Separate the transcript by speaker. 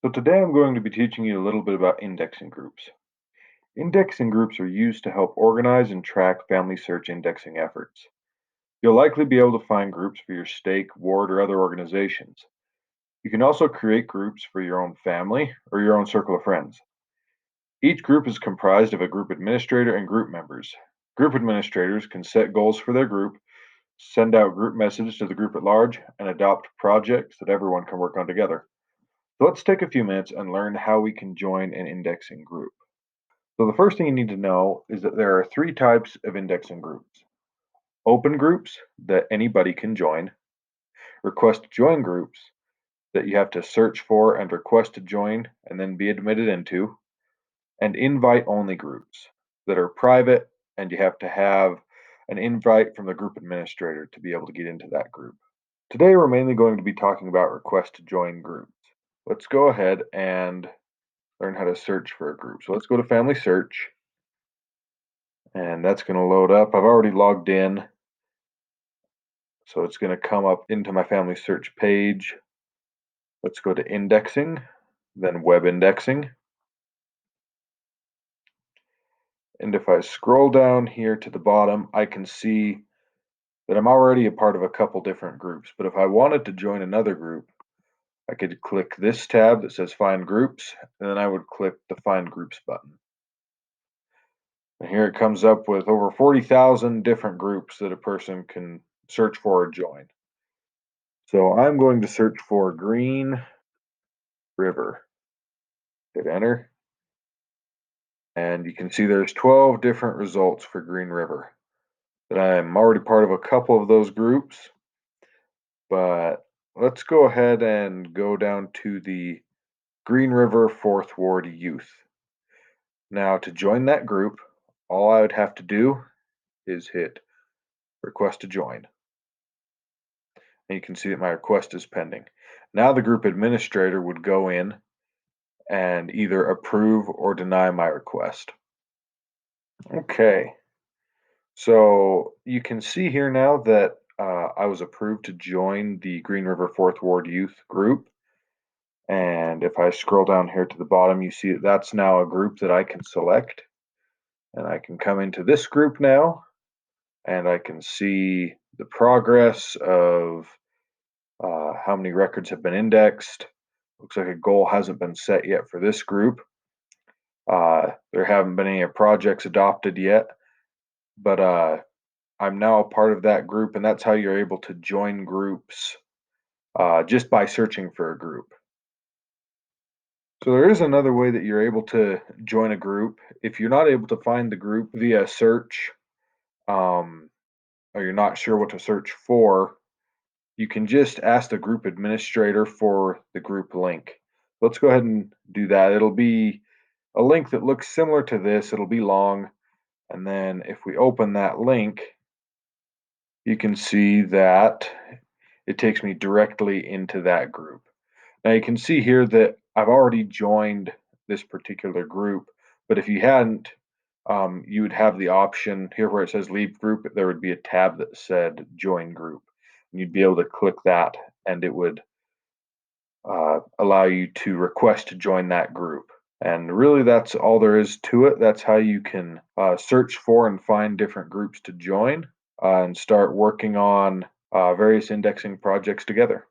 Speaker 1: So today I'm going to be teaching you a little bit about indexing groups. Indexing groups are used to help organize and track family search indexing efforts. You'll likely be able to find groups for your stake, ward, or other organizations. You can also create groups for your own family or your own circle of friends. Each group is comprised of a group administrator and group members. Group administrators can set goals for their group, send out group messages to the group at large, and adopt projects that everyone can work on together. So let's take a few minutes and learn how we can join an indexing group. So the first thing you need to know is that there are three types of indexing groups. Open groups that anybody can join, request to join groups that you have to search for and request to join and then be admitted into, and invite only groups that are private and you have to have an invite from the group administrator to be able to get into that group. Today we're mainly going to be talking about request to join groups. Let's go ahead and learn how to search for a group. So let's go to Family Search, and that's going to load up. I've already logged in, so it's going to come up into my Family Search page. Let's go to Indexing, then Web Indexing. And if I scroll down here to the bottom, I can see that I'm already a part of a couple different groups. But if I wanted to join another group, I could click this tab that says Find Groups, and then I would click the Find Groups button. And here it comes up with over 40,000 different groups that a person can search for or join. So I'm going to search for Green River. Hit enter. And you can see there's 12 different results for Green River. That I'm already part of a couple of those groups, but let's go ahead and go down to the Green River 4th Ward Youth. Now to join that group, all I would have to do is hit request to join. And you can see that my request is pending. Now the group administrator would go in and either approve or deny my request. Okay, so you can see here now that I was approved to join the Green River 4th Ward Youth group. And if I scroll down here to the bottom, you see that that's now a group that I can select. And I can come into this group now, and I can see the progress of how many records have been indexed. Looks like a goal hasn't been set yet for this group. There haven't been any projects adopted yet, but I'm now a part of that group, and that's how you're able to join groups just by searching for a group. So there is another way that you're able to join a group. If you're not able to find the group via search, or you're not sure what to search for, you can just ask the group administrator for the group link. Let's go ahead and do that. It'll be a link that looks similar to this. It'll be long. And then if we open that link, you can see that it takes me directly into that group. Now you can see here that I've already joined this particular group, but if you hadn't, you would have the option here where it says leave group, there would be a tab that said join group. And you'd be able to click that and it would allow you to request to join that group. And really that's all there is to it. That's how you can search for and find different groups to join and start working on various indexing projects together.